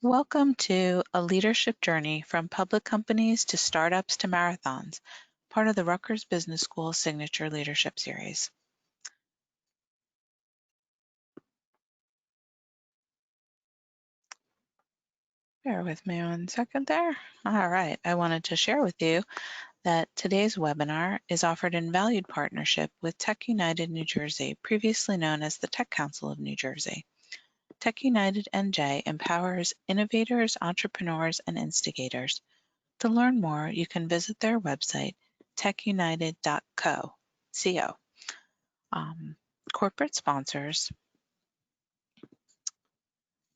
Welcome to A Leadership Journey from Public Companies to Startups to Marathons, part of the Rutgers Business School Signature Leadership Series. Bear with me 1 second there. All right, I wanted to share with you that today's webinar is offered in valued partnership with Tech United New Jersey, previously known as the Tech Council of New Jersey. Tech United NJ empowers innovators, entrepreneurs, and instigators. To learn more, you can visit their website, techunited.co. Corporate sponsors,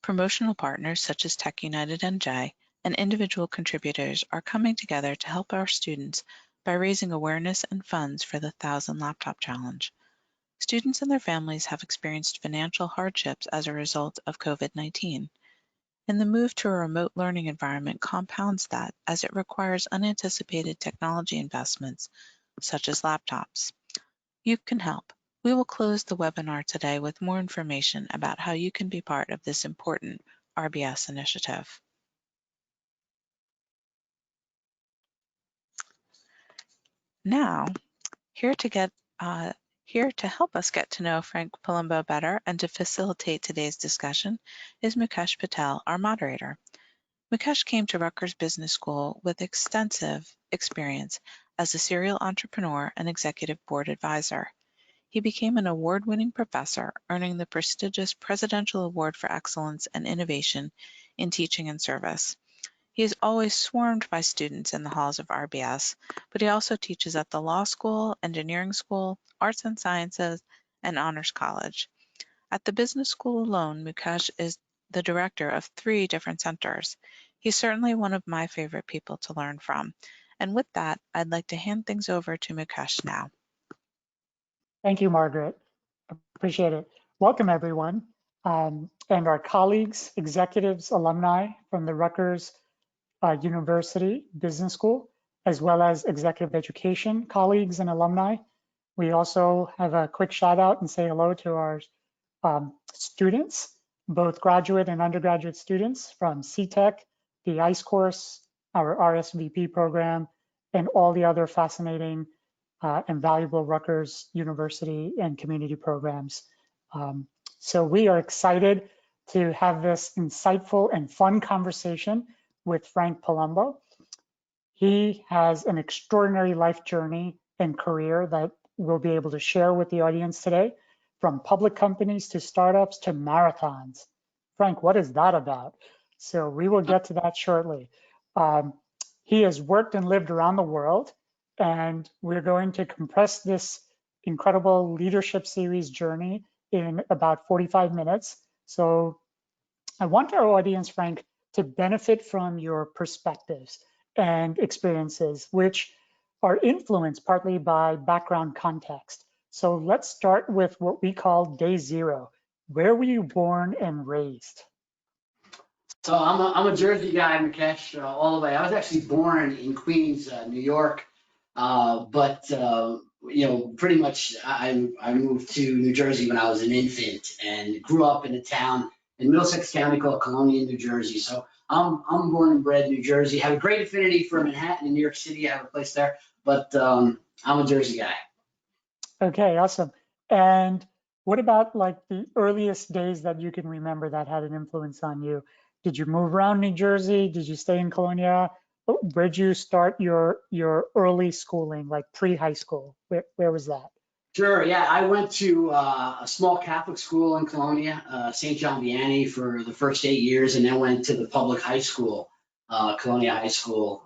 promotional partners such as Tech United NJ, and individual contributors are coming together to help our students by raising awareness and funds for the 1,000 Laptop Challenge. Students and their families have experienced financial hardships as a result of COVID-19. And the move to a remote learning environment compounds that as it requires unanticipated technology investments, such as laptops. You can help. We will close the webinar today with more information about how you can be part of this important RBS initiative. Now, here to help us get to know Frank Palumbo better and to facilitate today's discussion is Mukesh Patel, our moderator. Mukesh came to Rutgers Business School with extensive experience as a serial entrepreneur and executive board advisor. He became an award-winning professor, earning the prestigious Presidential Award for Excellence and Innovation in Teaching and Service. He is always swarmed by students in the halls of RBS, but he also teaches at the Law School, Engineering School, Arts and Sciences, and Honors College. At the business school alone, Mukesh is the director of 3 different centers. He's certainly one of my favorite people to learn from. And with that, I'd like to hand things over to Mukesh now. Thank you, Margaret. Appreciate it. Welcome, everyone, and our colleagues, executives, alumni from the Rutgers University Business School, as well as executive education colleagues and alumni. We also have a quick shout out and say hello to our students, both graduate and undergraduate students from CTEC, the ICE course, our RSVP program, and all the other fascinating and valuable Rutgers University and community programs. So we are excited to have this insightful and fun conversation with Frank Palumbo. He has an extraordinary life journey and career that we'll be able to share with the audience today, from public companies to startups to marathons. Frank, what is that about? So we will get to that shortly. He has worked and lived around the world, and we're going to compress this incredible leadership series journey in about 45 minutes. So I want our audience, Frank, to benefit from your perspectives and experiences, which are influenced partly by background context. So let's start with what we call day 0. Where were you born and raised? So I'm a Jersey guy, Mukesh, all the way. I was actually born in Queens, New York, but pretty much I moved to New Jersey when I was an infant and grew up in a town in Middlesex County called Colonia, New Jersey. So I'm born and bred New Jersey. Have a great affinity for Manhattan and New York City. I have a place there, but I'm a Jersey guy. Okay, awesome. And what about like the earliest days that you can remember that had an influence on you? Did you move around New Jersey? Did you stay in Colonia? Where'd you start your early schooling, like pre-high school? Where was that? Sure, yeah, I went to a small Catholic school in Colonia, St. John Vianney, for the first 8 years, and then went to the public high school, Colonia High School,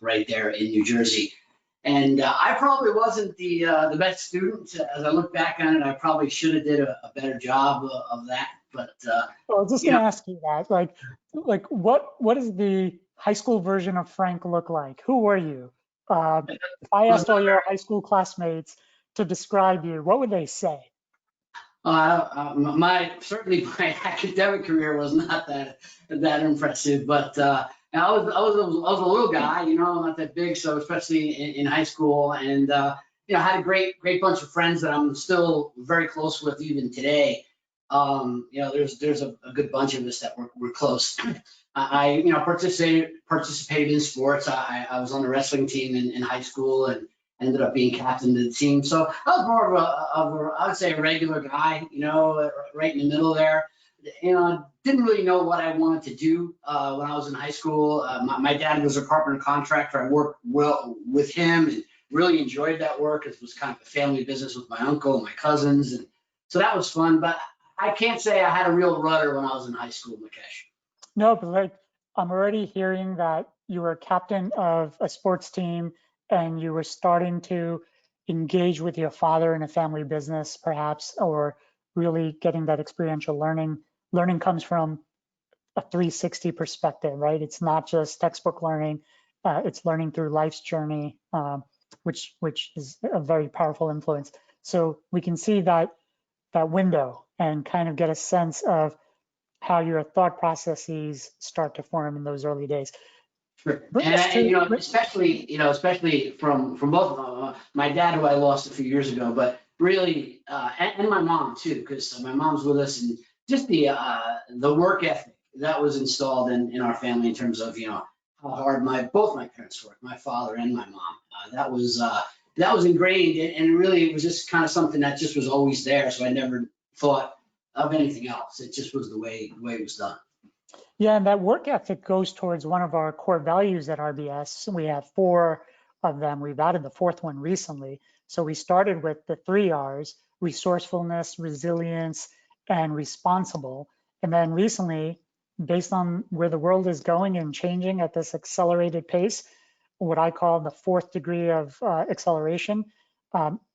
right there in New Jersey. And I probably wasn't the best student. As I look back on it, I probably should have did a better job of that. But I was just going to ask you that, like what does the high school version of Frank look like? Who were you? If I asked all your high school classmates to describe you, what would they say? Certainly my academic career was not that impressive, but I was a little guy, not that big, so especially in high school, and I had a great bunch of friends that I'm still very close with even today. There's a good bunch of us that we're close. I participated in sports. I was on the wrestling team in high school and ended up being captain of the team. So I was more of a I would say a regular guy, right in the middle there. Didn't really know what I wanted to do when I was in high school. My dad was a carpenter contractor. I worked well with him and really enjoyed that work. It was kind of a family business with my uncle and my cousins, and so that was fun. But I can't say I had a real rudder when I was in high school, Mukesh. No, but like I'm already hearing that you were captain of a sports team and you were starting to engage with your father in a family business, perhaps, or really getting that experiential learning. Learning comes from a 360 perspective, right? It's not just textbook learning, it's learning through life's journey, which is a very powerful influence. So we can see that window and kind of get a sense of how your thought processes start to form in those early days. Sure. Bring And, us and to, especially from both of them, my dad, who I lost a few years ago, but really, and my mom too, because my mom's with us, and just the work ethic that was installed in our family in terms of how hard both my parents worked, my father and my mom. That was ingrained, and really it was just kind of something that just was always there. So I never thought of anything else. It just was the way it was done. yeah, and that work ethic goes towards one of our core values at RBS. We have 4 of them. We've added the 4th one recently. So we started with the 3 R's: resourcefulness, resilience, and responsible. And then recently, based on where the world is going and changing at this accelerated pace, what I call the 4th degree of acceleration,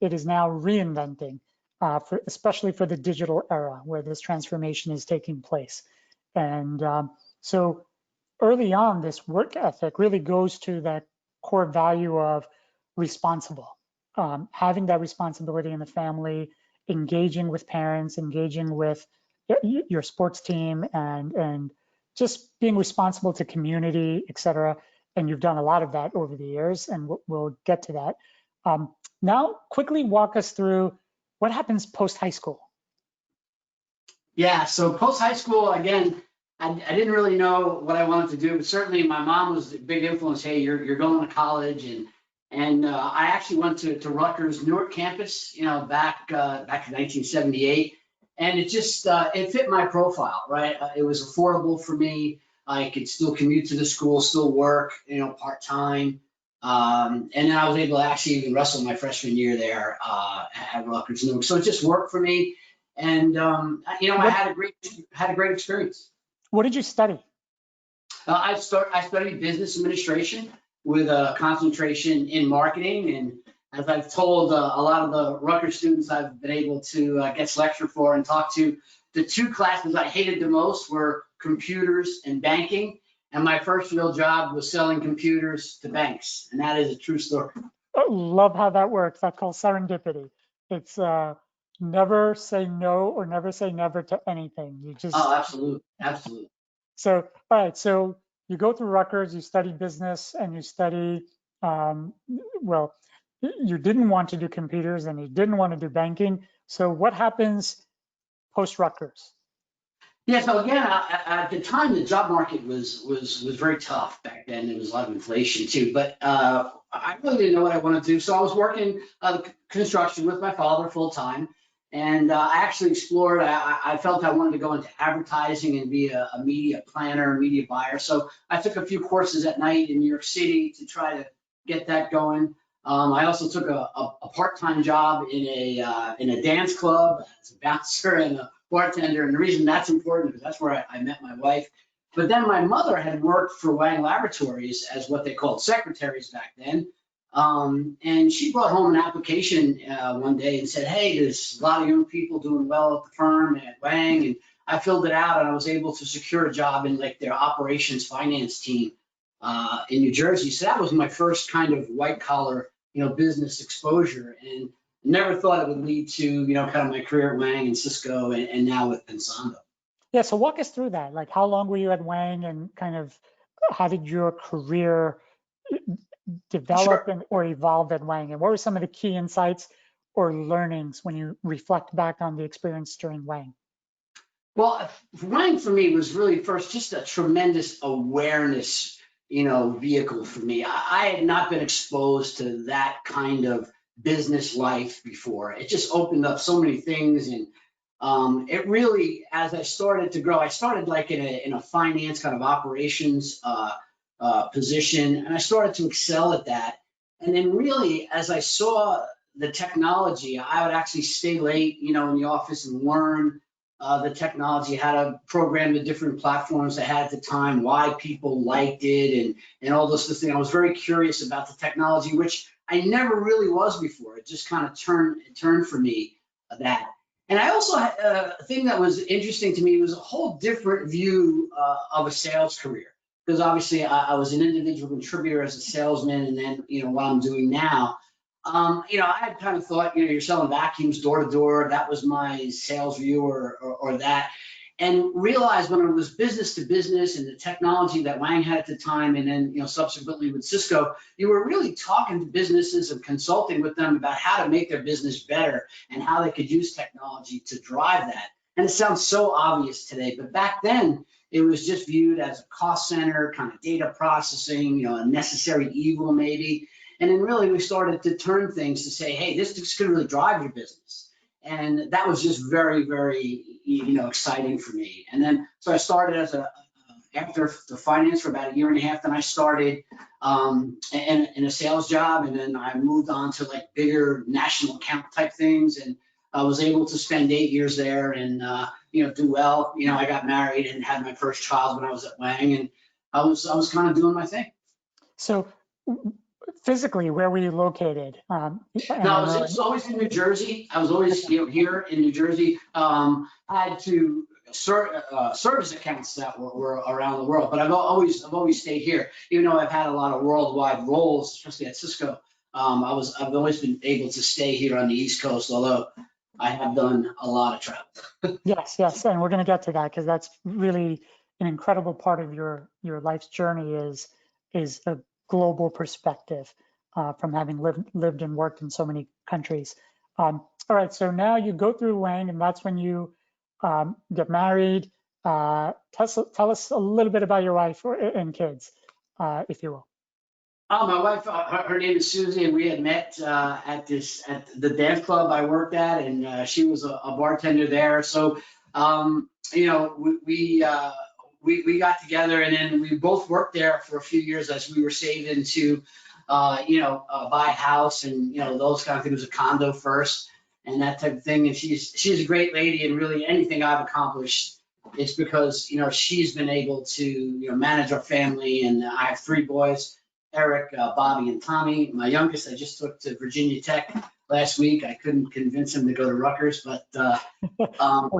it is now reinventing, especially for the digital era where this transformation is taking place. And so early on, this work ethic really goes to that core value of responsible, having that responsibility in the family, engaging with parents, engaging with your sports team, and just being responsible to community, et cetera. And you've done a lot of that over the years, and we'll get to that. Now, quickly walk us through what happens post high school. Yeah, so post high school, again, I didn't really know what I wanted to do, but certainly my mom was a big influence. Hey, you're going to college, and I actually went to Rutgers Newark campus, back in 1978, and it just it fit my profile, right? It was affordable for me. I could still commute to the school, still work, part time, and then I was able to actually even wrestle my freshman year there at Rutgers Newark. So it just worked for me. And I had a great experience. What did you study? I studied business administration with a concentration in marketing, and as I've told a lot of the Rutgers students I've been able to guest lecture for and talk to, the 2 classes I hated the most were computers and banking. And my first real job was selling computers to banks, and that is a true story. I love how that works. That's called serendipity. It's never say no or never say never to anything. You just Absolutely. So all right. So you go through Rutgers, you study business, and you study well, you didn't want to do computers and you didn't want to do banking. So what happens post Rutgers? Yeah, so again, at the time, the job market was very tough back then. There was a lot of inflation too, but I really didn't know what I wanted to do. So I was working construction with my father full time, and I actually explored. I felt I wanted to go into advertising and be a media planner, media buyer. So I took a few courses at night in New York City to try to get that going. I also took a part-time job in a dance club as a bouncer and a bartender, and the reason that's important is that's where I met my wife. But then my mother had worked for Wang Laboratories as what they called secretaries back then, and she brought home an application one day and said, "Hey, there's a lot of young people doing well at the firm at Wang," and I filled it out, and I was able to secure a job in like their operations finance team in New Jersey. So that was my first kind of white collar, business exposure, and never thought it would lead to, kind of my career at Wang and Cisco and now with Pensando. Yeah, so walk us through that. Like how long were you at Wang and kind of how did your career develop Sure. or evolve at Wang? And what were some of the key insights or learnings when you reflect back on the experience during Wang? Well, running for me was really first just a tremendous awareness, vehicle for me. I had not been exposed to that kind of business life before. It just opened up so many things, and it really, as I started to grow, I started like in a finance kind of operations position, and I started to excel at that. And then really, as I saw the technology, I would actually stay late, in the office and learn the technology, how to program the different platforms I had at the time, why people liked it, and all those things. I was very curious about the technology, which I never really was before. It just kind of turned for me that. And I also had a thing that was interesting to me was a whole different view of a sales career. Because obviously I was an individual contributor as a salesman, and then what I'm doing now. I had kind of thought, you're selling vacuums door to door. That was my sales view or that. And realized when it was business to business and the technology that Wang had at the time, and then, subsequently with Cisco, you were really talking to businesses and consulting with them about how to make their business better and how they could use technology to drive that. And it sounds so obvious today, but back then, it was just viewed as a cost center, kind of data processing, a necessary evil maybe. And then really we started to turn things to say, hey, this could really drive your business. And that was just very, very, exciting for me. And then, so I started after the finance for about a year and a half, then I started in a sales job. And then I moved on to like bigger national account type things. And I was able to spend 8 years there and, do well. I got married and had my first child when I was at Wang, and I was kind of doing my thing. So physically, where were you located? No, I was always in New Jersey. I was always here in New Jersey. I had to service accounts that were around the world, but I've always stayed here. Even though I've had a lot of worldwide roles, especially at Cisco, I've always been able to stay here on the East Coast, although I have done a lot of travel. Yes, and we're going to get to that because that's really an incredible part of your life's journey is a global perspective from having lived and worked in so many countries. All right, so now you go through Wang, and that's when you get married. Tell us a little bit about your wife and kids, if you will. My wife, her name is Susie, and we had met at the dance club I worked at, and she was a bartender there. So, we got together, and then we both worked there for a few years as we were saving to, buy a house and those kind of things. It was a condo first and that type of thing. And she's a great lady, and really anything I've accomplished, it's because she's been able to manage our family. And I have 3 boys. Eric, Bobby, and Tommy. My youngest I just took to Virginia Tech last week. I couldn't convince him to go to Rutgers, but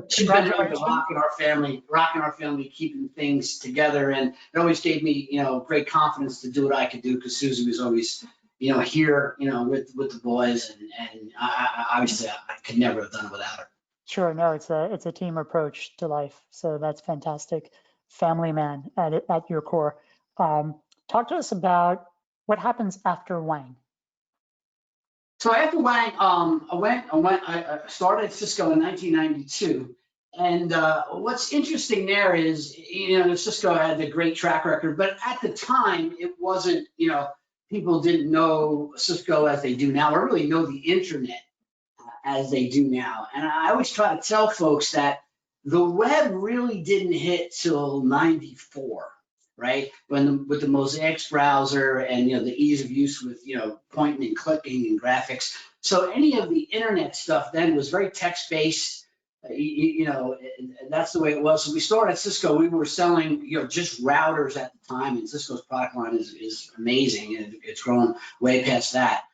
she's been rocking our family, keeping things together, and it always gave me great confidence to do what I could do, because Susie was always here with the boys, and I obviously I could never have done it without her. Sure, no, it's a team approach to life, so that's fantastic. Family man at your core. Talk to us about what happens after Wang. So after Wang, I started at Cisco in 1992. And what's interesting there is, Cisco had the great track record, but at the time it wasn't, people didn't know Cisco as they do now, or really know the internet as they do now. And I always try to tell folks that the web really didn't hit till 94. Right, with the Mosaics browser and the ease of use with pointing and clicking and graphics. So any of the internet stuff then was very text based. That's the way it was. So we started at Cisco. We were selling just routers at the time, and Cisco's product line is amazing, and it's grown way past that.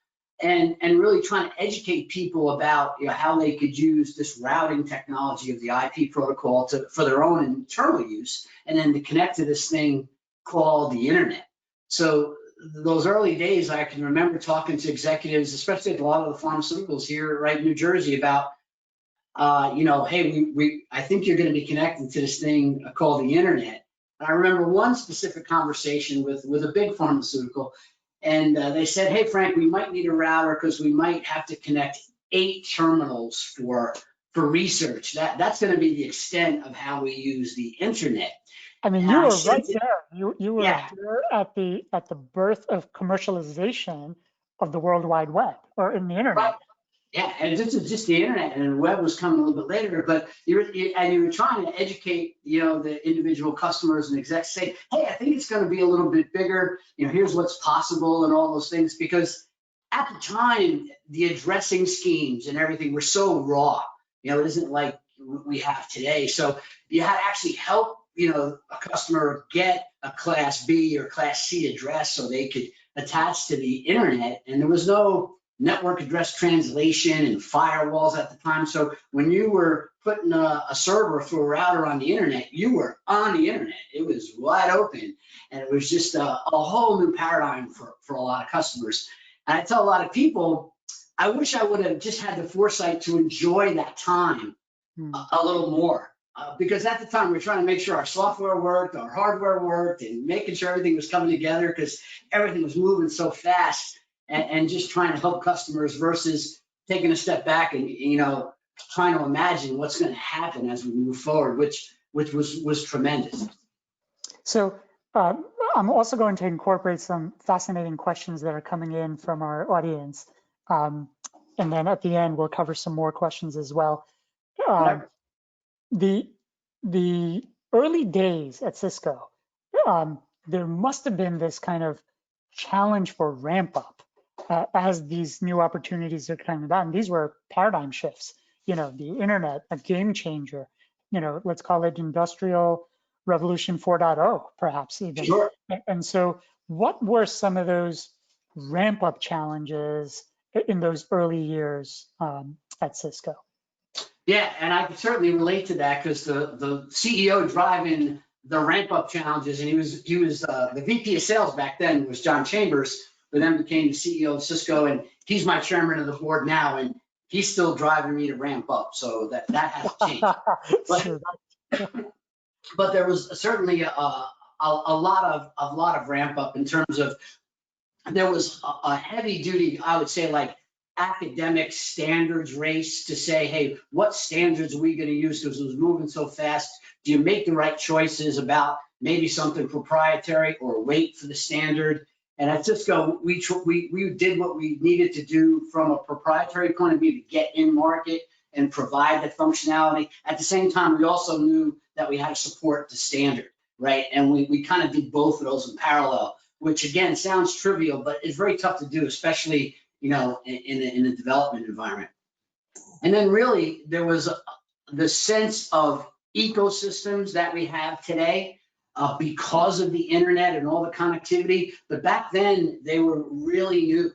And really trying to educate people about how they could use this routing technology of the IP protocol for their own internal use, and then to connect to this thing called the internet. So those early days, I can remember talking to executives, especially at a lot of the pharmaceuticals here, right in New Jersey, about, hey, I think you're going to be connected to this thing called the internet. And I remember one specific conversation with a big pharmaceutical, and they said, hey, Frank, we might need a router because we might have to connect 8 terminals for for research. That's going to be the extent of how we use the internet. I mean, And you I were said, right there. You were yeah, there at the birth of commercialization of the World Wide Web, or in the right. internet. Yeah, and this is just the internet, and the web was coming a little bit later. But you were trying to educate, the individual customers and execs, say, hey, I think it's going to be a little bit bigger. Here's what's possible and all those things. Because at the time, the addressing schemes and everything were so raw. It isn't like we have today. So you had to actually help, a customer get a Class B or Class C address so they could attach to the internet, and there was no network address translation and firewalls at the time. So when you were putting a server through a router on the internet, you were on the internet. It was wide open, and it was just a whole new paradigm for a lot of customers. And I tell a lot of people, I wish I would have just had the foresight to enjoy that time a little more. Because at the time we were trying to make sure our software worked, our hardware worked, and making sure everything was coming together because everything was moving so fast, and just trying to help customers versus taking a step back and trying to imagine what's going to happen as we move forward, which was tremendous. So I'm also going to incorporate some fascinating questions that are coming in from our audience. And then at the end, we'll cover some more questions as well. The early days at Cisco, there must have been this kind of challenge for ramp up as these new opportunities are coming about. And these were paradigm shifts. The internet, a game changer. Let's call it industrial revolution 4.0, perhaps even. Sure. And so, what were some of those ramp up challenges in those early years at Cisco? Yeah, and I can certainly relate to that because the CEO driving the ramp up challenges, and he was the VP of sales back then was John Chambers, who then became the CEO of Cisco, and he's my chairman of the board now, and he's still driving me to ramp up. So that hasn't changed. But there was certainly a lot of ramp up in terms of there was a heavy duty, I would say, like academic standards race to say, hey, what standards are we going to use because it was moving so fast? Do you make the right choices about maybe something proprietary or wait for the standard? And at Cisco, we did what we needed to do from a proprietary point of view to get in market and provide that functionality. At the same time, we also knew that we had to support the standard, right? And we kind of did both of those in parallel, which again sounds trivial, but it's very tough to do, especially in a development environment. And then really there was the sense of ecosystems that we have today because of the internet and all the connectivity. But back then they were really new.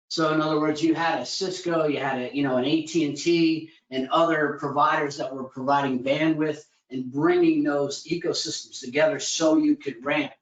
So in other words, you had a Cisco, you had an AT&T and other providers that were providing bandwidth and bringing those ecosystems together so you could ramp.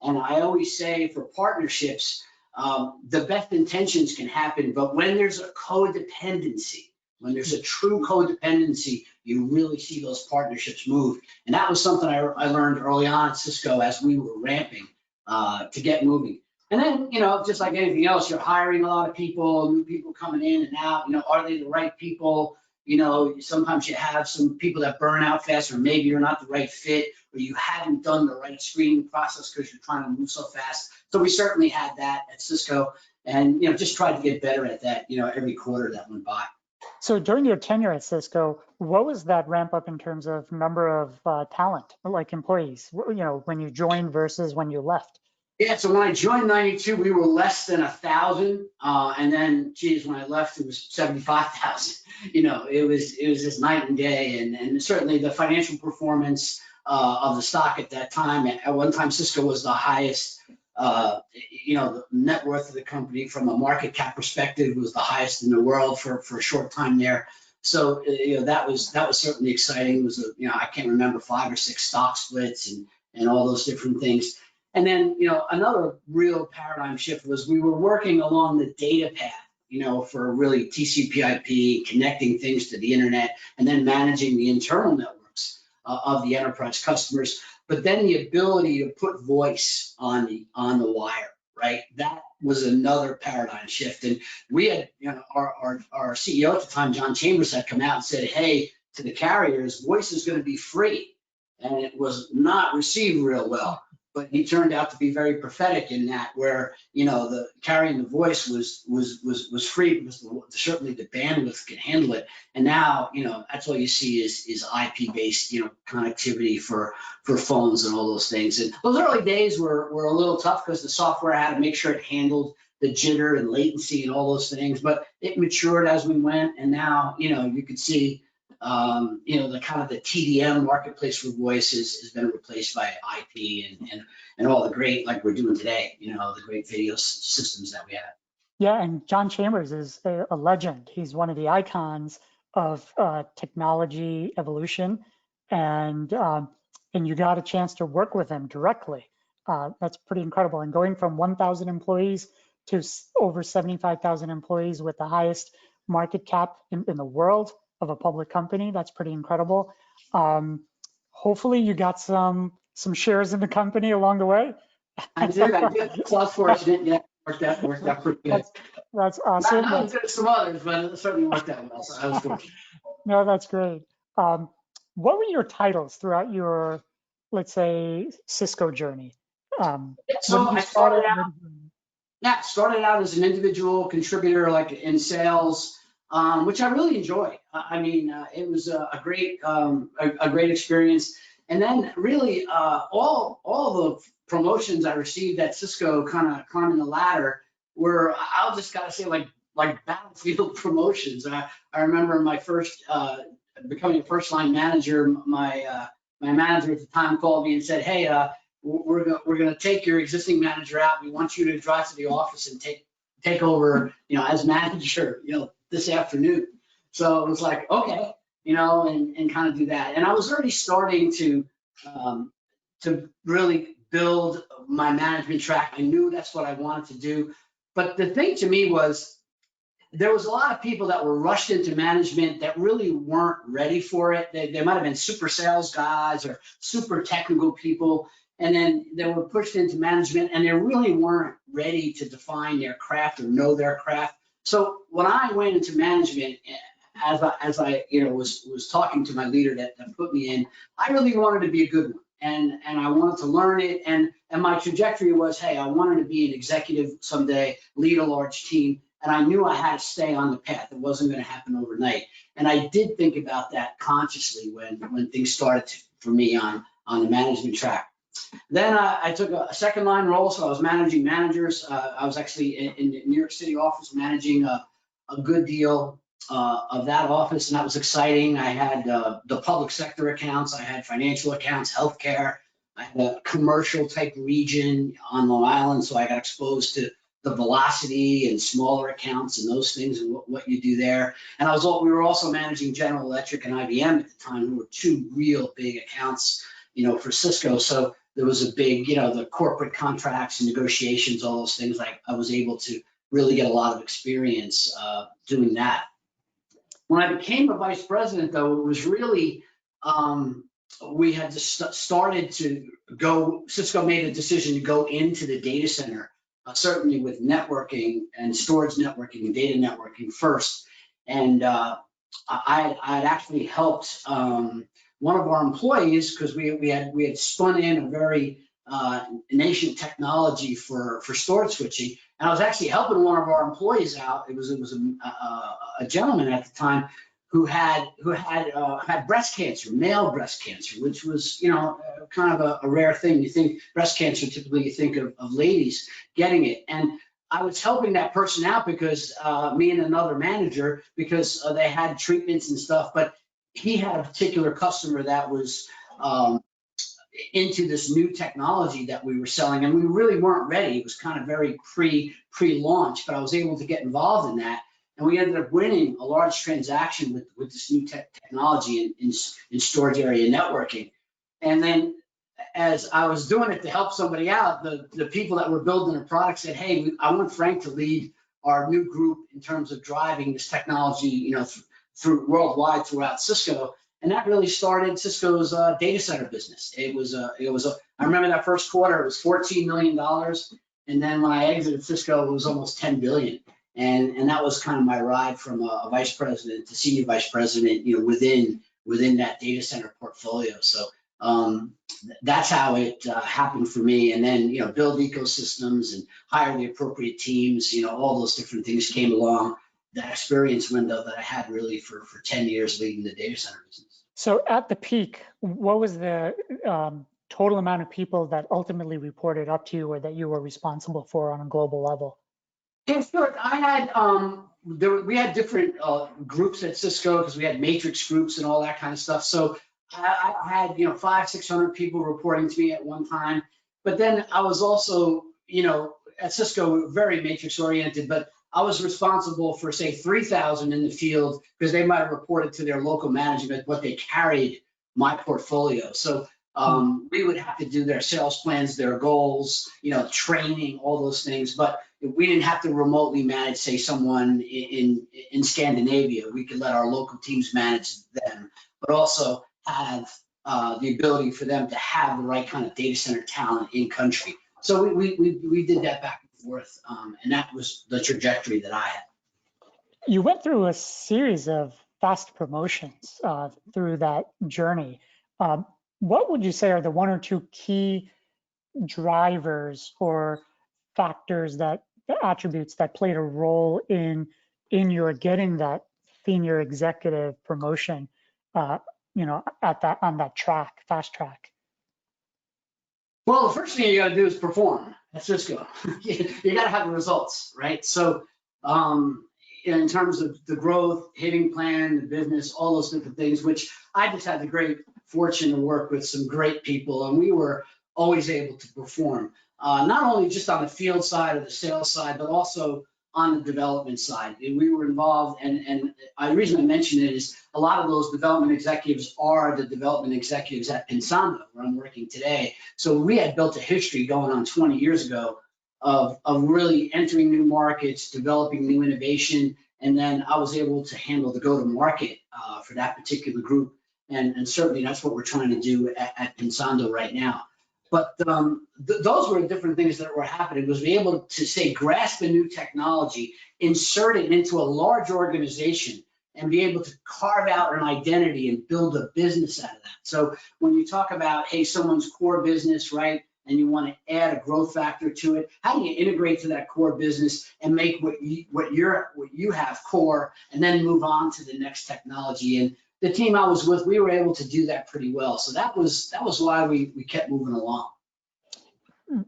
And I always say for partnerships, the best intentions can happen, but when there's a codependency, when there's a true codependency, you really see those partnerships move. And that was something I learned early on at Cisco as we were ramping to get moving. And then, just like anything else, you're hiring a lot of people, new people coming in and out. Are they the right people? Sometimes you have some people that burn out fast, or maybe you're not the right fit, or you haven't done the right screening process because you're trying to move so fast. So we certainly had that at Cisco, and just tried to get better at that, every quarter that went by. So during your tenure at Cisco, what was that ramp up in terms of number of talent, like employees, when you joined versus when you left? Yeah, so when I joined 92, we were less than 1,000, and then, geez, when I left, it was 75,000. It was just night and day, and certainly the financial performance of the stock at that time. At one time, Cisco was the highest, the net worth of the company from a market cap perspective was the highest in the world for a short time there. So that was certainly exciting. It was I can't remember 5 or 6 stock splits and all those different things. And then, another real paradigm shift was we were working along the data path, for really TCP/IP, connecting things to the internet, and then managing the internal networks of the enterprise customers. But then the ability to put voice on the wire, right? That was another paradigm shift. And we had, our CEO at the time, John Chambers, had come out and said, hey, to the carriers, voice is going to be free. And it was not received real well. But he turned out to be very prophetic in that, where, you know, the carrying the voice was free because certainly the bandwidth could handle it. And now, you know, that's all you see is IP based, you know, connectivity for phones and all those things. And those early days were a little tough because the software had to make sure it handled the jitter and latency and all those things. But it matured as we went, and now, you know, you could see. You know, the kind of the TDM marketplace for voice has been replaced by IP and all the great, like we're doing today, you know, the great video systems that we have. Yeah, and John Chambers is a legend. He's one of the icons of technology evolution, and you got a chance to work with him directly. That's pretty incredible. And going from 1,000 employees to over 75,000 employees with the highest market cap in the world of a public company, that's pretty incredible. Hopefully you got some shares in the company along the way. I did. Cloud fortunate, yeah, worked out pretty good. That's awesome. Not as good as some others, but it certainly worked out well. So I was fortunate. No, that's great. What were your titles throughout your, let's say, Cisco journey? So I started out as an individual contributor, like in sales. Which I really enjoyed. I mean, it was a great experience. And then really all the promotions I received at Cisco, kind of climbing the ladder, were, I'll just gotta say, like battlefield promotions. I remember my first becoming a first line manager. My manager at the time called me and said, "Hey, we're gonna take your existing manager out. We want you to drive to the office and take over, you know, as manager, you know, this afternoon." So it was like, okay, you know, and kind of do that. And I was already starting to really build my management track. I knew that's what I wanted to do. But the thing to me was, there was a lot of people that were rushed into management that really weren't ready for it. They might have been super sales guys or super technical people. And then they were pushed into management and they really weren't ready to define their craft or know their craft. So when I went into management, as I you know was talking to my leader that put me in, I really wanted to be a good one, and I wanted to learn it, and my trajectory was, hey, I wanted to be an executive someday, lead a large team, and I knew I had to stay on the path. It wasn't going to happen overnight, and I did think about that consciously when things started for me on the management track. Then I took a second line role, so I was managing managers. I was actually in the New York City office managing a good deal of that office, and that was exciting. I had the public sector accounts, I had financial accounts, healthcare, I had a commercial type region on Long Island, so I got exposed to the velocity and smaller accounts and those things and what you do there. And we were also managing General Electric and IBM at the time, who were two real big accounts, you know, for Cisco. So there was a big, you know, the corporate contracts and negotiations, all those things. Like I was able to really get a lot of experience doing that. When I became a vice president, though, it was really, we had just started to go, Cisco made a decision to go into the data center, certainly with networking and storage networking and data networking first. And I had actually helped one of our employees, because we had spun in a very nascent technology for storage switching, and I was actually helping one of our employees out. It was a gentleman at the time who had breast cancer, male breast cancer, which was, you know, kind of a rare thing. You think breast cancer, typically you think of ladies getting it, and I was helping that person out because me and another manager, because they had treatments and stuff, but he had a particular customer that was into this new technology that we were selling, and we really weren't ready. It was kind of very pre-launch, but I was able to get involved in that, and we ended up winning a large transaction with this new technology in storage area networking. And then as I was doing it to help somebody out, the people that were building the product said, "Hey, I want Frank to lead our new group in terms of driving this technology, you know, through worldwide throughout Cisco." And that really started Cisco's data center business. It was I remember that first quarter, it was $14 million. And then when I exited Cisco, it was almost 10 billion. And that was kind of my ride from a vice president to senior vice president, you know, within within that data center portfolio. So that's how it happened for me. And then, build ecosystems and hire the appropriate teams, all those different things came along. That experience window that I had really for 10 years leading the data center business. So at the peak, what was the total amount of people that ultimately reported up to you or that you were responsible for on a global level? Yeah, sure. I had we had different groups at Cisco because we had matrix groups and all that kind of stuff. So I had 500-600 people reporting to me at one time. But then I was also at Cisco very matrix oriented, but I was responsible for say 3,000 in the field because they might have reported to their local management what they carried my portfolio. So we would have to do their sales plans, their goals, training, all those things. But we didn't have to remotely manage, say, someone in Scandinavia. We could let our local teams manage them, but also have the ability for them to have the right kind of data center talent in country. So we did that back and forth, and that was the trajectory that I had. You went through a series of fast promotions through that journey. What would you say are the one or two key drivers or factors, the attributes that played a role in your getting that senior executive promotion, on that fast track? Well, the first thing you got to do is perform at Cisco. You got to have the results, right? So in terms of the growth, hitting plan, the business, all those different things, which I just had the great fortune to work with some great people, and we were always able to perform, not only just on the field side or the sales side, but also on the development side. And we were involved, and the reason I mention it is a lot of those development executives are the development executives at Pensando, where I'm working today. So we had built a history going on 20 years ago of really entering new markets, developing new innovation, and then I was able to handle the go-to-market for that particular group. And certainly that's what we're trying to do at Pensando right now. But those were different things that were happening, was be able to say, grasp a new technology, insert it into a large organization, and be able to carve out an identity and build a business out of that. So when you talk about, hey, someone's core business, right, and you want to add a growth factor to it, how do you integrate to that core business and make what you have core, and then move on to the next technology? And the team I was with, we were able to do that pretty well. So that was why we kept moving along.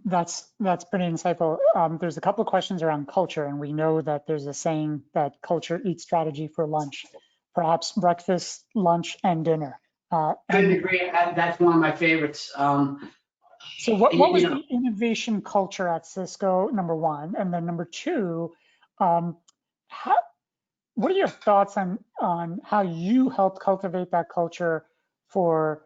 That's pretty insightful. There's a couple of questions around culture, and we know that there's a saying that culture eats strategy for lunch, perhaps breakfast, lunch, and dinner. Couldn't agree. That's one of my favorites. So what was the innovation culture at Cisco, number one? And then number two, what are your thoughts on how you helped cultivate that culture for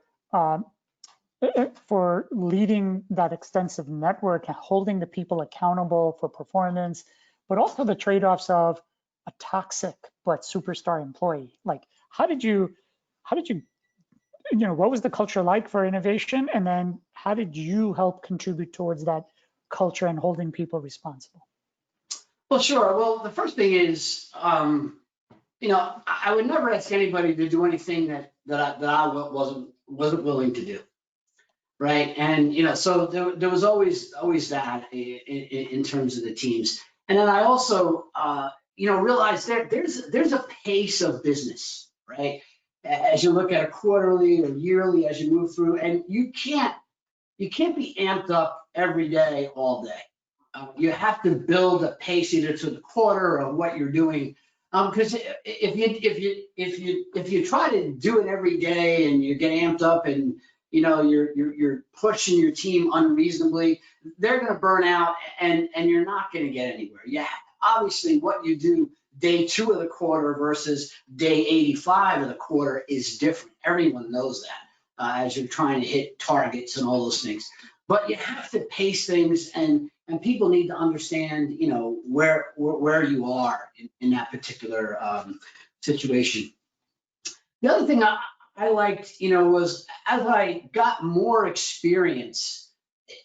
leading that extensive network and holding the people accountable for performance, but also the trade-offs of a toxic but superstar employee? Like, what was the culture like for innovation? And then how did you help contribute towards that culture and holding people responsible? Well, sure. Well, the first thing is, I would never ask anybody to do anything that I wasn't willing to do, right? And so there was always that in terms of the teams. And then I also realized there's a pace of business, right? As you look at a quarterly or yearly, as you move through, and you can't be amped up every day, all day. You have to build a pace either to the quarter or what you're doing, because if you try to do it every day and you get amped up and you're pushing your team unreasonably, they're going to burn out and you're not going to get anywhere. Yeah, obviously what you do day 2 of the quarter versus day 85 of the quarter is different. Everyone knows that as you're trying to hit targets and all those things. But you have to pace things, and people need to understand, where you are in that particular situation. The other thing I liked, was as I got more experience,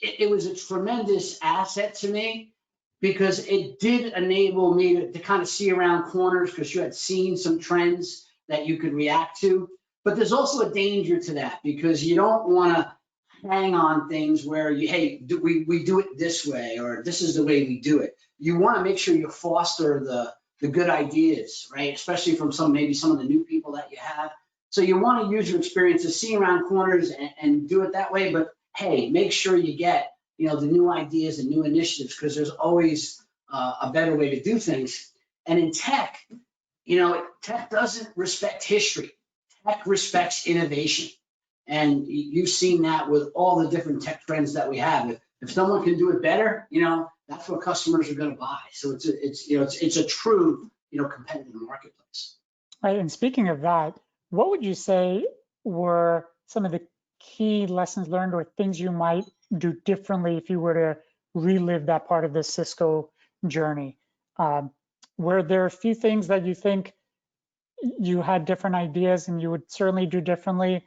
it was a tremendous asset to me, because it did enable me to kind of see around corners, because you had seen some trends that you could react to. But there's also a danger to that because you don't want to hang on things where hey, we do it this way, or this is the way we do it. You want to make sure you foster the good ideas, right? Especially from maybe some of the new people that you have. So you want to use your experience to see around corners and do it that way. But hey, make sure you get, the new ideas and new initiatives, because there's always a better way to do things. And in tech, tech doesn't respect history. Tech respects innovation. And you've seen that with all the different tech trends that we have. If someone can do it better, that's what customers are going to buy. So it's a true, competitive marketplace. Right. And speaking of that, what would you say were some of the key lessons learned or things you might do differently if you were to relive that part of the Cisco journey? Were there a few things that you think you had different ideas and you would certainly do differently?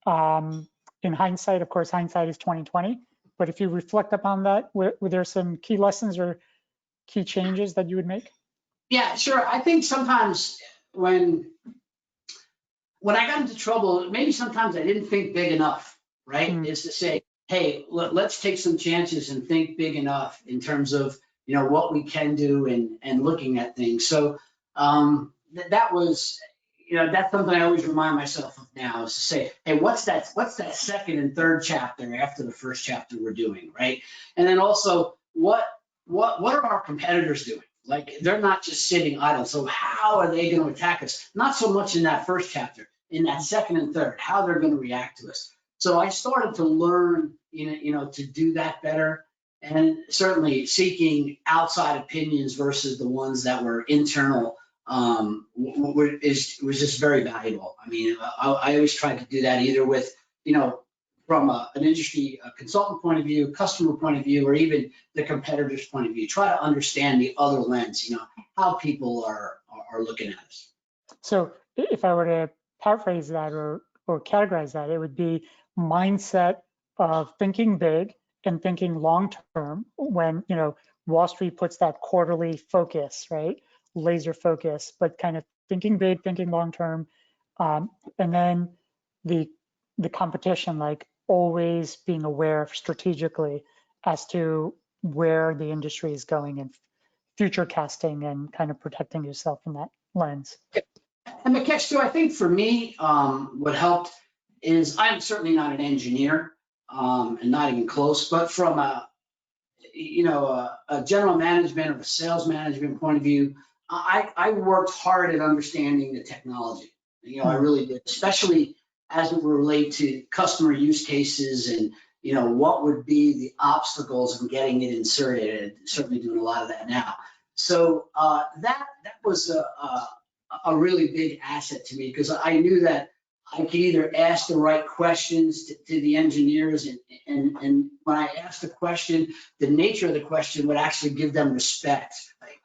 In hindsight, of course, hindsight is 2020. But if you reflect upon that, were there some key lessons or key changes that you would make? Yeah, sure. I think sometimes when I got into trouble, maybe sometimes I didn't think big enough, right? Is to say, hey, let's take some chances and think big enough in terms of, what we can do and looking at things. So that was, that's something I always remind myself of now, is to say, hey, what's that second and third chapter after the first chapter we're doing, right? And then also, what are our competitors doing? Like, they're not just sitting idle. So how are they going to attack us? Not so much in that first chapter, in that second and third, how they're going to react to us. So I started to learn, to do that better, and certainly seeking outside opinions versus the ones that were internal was just very valuable. I mean, I always tried to do that either with, from an industry consultant point of view, customer point of view, or even the competitor's point of view. Try to understand the other lens, how people are looking at us. So if I were to paraphrase that or categorize that, it would be mindset of thinking big and thinking long term when, Wall Street puts that quarterly focus, right? Laser focus, but kind of thinking big, thinking long term. And then the competition, like always being aware strategically as to where the industry is going and future casting and kind of protecting yourself from that lens. And Mukesh, too, I think for me, what helped is I'm certainly not an engineer and not even close, but from a general management or a sales management point of view, I worked hard at understanding the technology. I really did, especially as it relate to customer use cases and, what would be the obstacles in getting it inserted, and certainly doing a lot of that now. So that was a really big asset to me, because I knew that I could either ask the right questions to the engineers, and when I asked the question, the nature of the question would actually give them respect.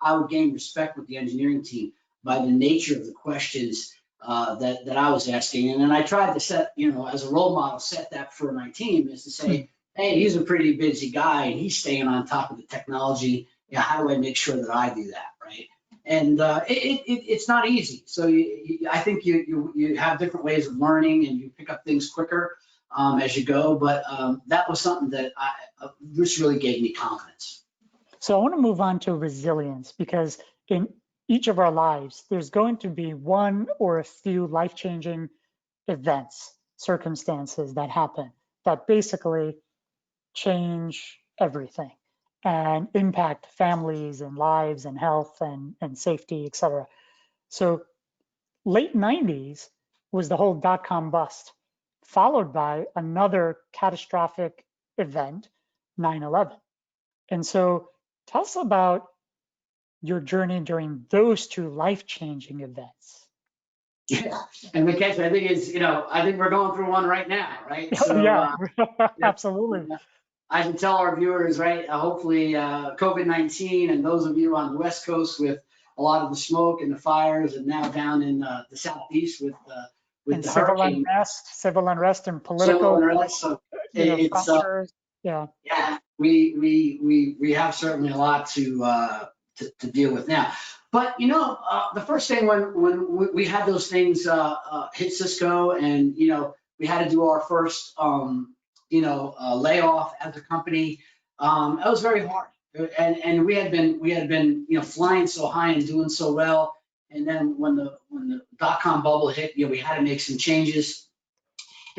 I would gain respect with the engineering team by the nature of the questions that I was asking. And then I tried to set, as a role model, set that for my team, is to say, hey, he's a pretty busy guy and he's staying on top of the technology. How do I make sure that I do that, right? And it's not easy. So I think you have different ways of learning and you pick up things quicker as you go. But that was something that this really gave me confidence. So I want to move on to resilience, because in each of our lives, there's going to be one or a few life-changing events, circumstances that happen that basically change everything and impact families and lives and health and safety, et cetera. So late 90s was the whole dot-com bust, followed by another catastrophic event, 9/11. And so tell us about your journey during those two life-changing events. Yeah, and Mukesh, I think I think we're going through one right now, right? So, yeah, absolutely. I can tell our viewers, right? Hopefully, COVID-19 and those of you on the West Coast with a lot of the smoke and the fires, and now down in the Southeast with and the civil hurricane. civil unrest and political. Civil unrest, so it's yeah. We have certainly a lot to deal with now. But the first thing when we had those things hit Cisco, and we had to do our first layoff as a company, it was very hard. And we had been flying so high and doing so well, and then when the dot-com bubble hit, we had to make some changes.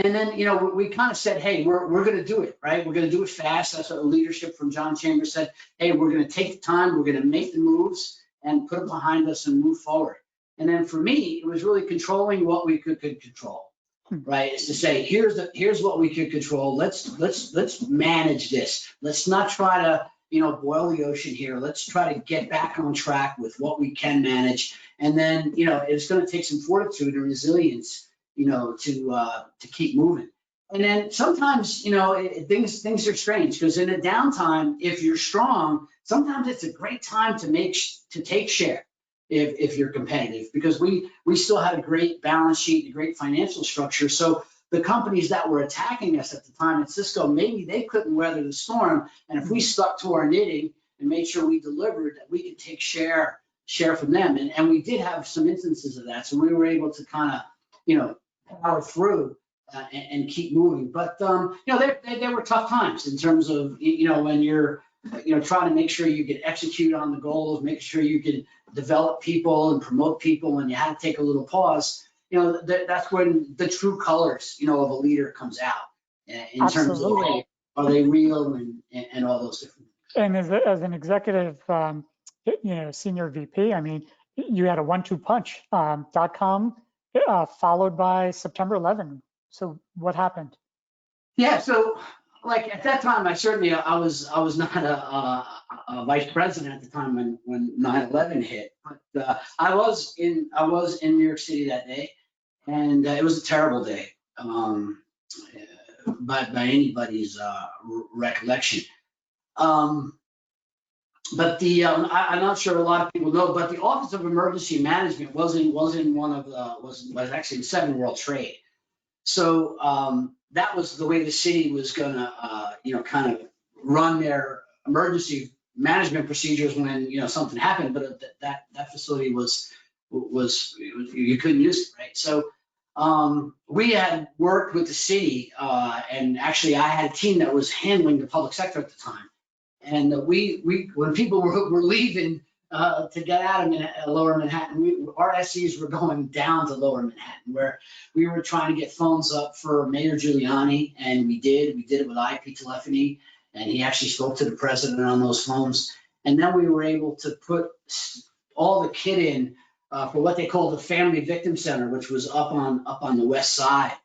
And then, we kind of said, hey, we're going to do it, right? We're going to do it fast. That's what the leadership from John Chambers said. Hey, we're going to take the time. We're going to make the moves and put it behind us and move forward. And then for me, it was really controlling what we could control, right? Is to say, here's what we could control. Let's manage this. Let's not try to, boil the ocean here. Let's try to get back on track with what we can manage. And then, it's going to take some fortitude and resilience to keep moving. And then sometimes, things are strange, because in a downtime, if you're strong, sometimes it's a great time to take share if you're competitive, because we still had a great balance sheet, a great financial structure. So the companies that were attacking us at the time at Cisco, maybe they couldn't weather the storm. And if we stuck to our knitting and made sure we delivered, that we could take share from them. And we did have some instances of that. So we were able to kind of, power through and keep moving. But there were tough times in terms of when you're trying to make sure you can execute on the goals, make sure you can develop people and promote people, and you had to take a little pause. That's when the true colors of a leader comes out in terms of, hey, are they real and all those different things. And as an executive, senior VP, I mean, you had a 1-2 punch. .com followed by September 11. So what happened? Yeah, so like at that time, I was not a vice president at the time when 9/11 hit, but I was in New York City that day, and it was a terrible day, by anybody's recollection. But I'm not sure a lot of people know, but the Office of Emergency Management was actually in 7 World Trade. So that was the way the city was gonna, kind of run their emergency management procedures when something happened. But that facility was you couldn't use it, right? So we had worked with the city, and actually I had a team that was handling the public sector at the time. And we when people were leaving to get out of Lower Manhattan, our SEs were going down to Lower Manhattan, where we were trying to get phones up for Mayor Giuliani, and we did it with IP telephony, and he actually spoke to the president on those phones. And then we were able to put all the kit in for what they called the Family Victim Center, which was up on the west side,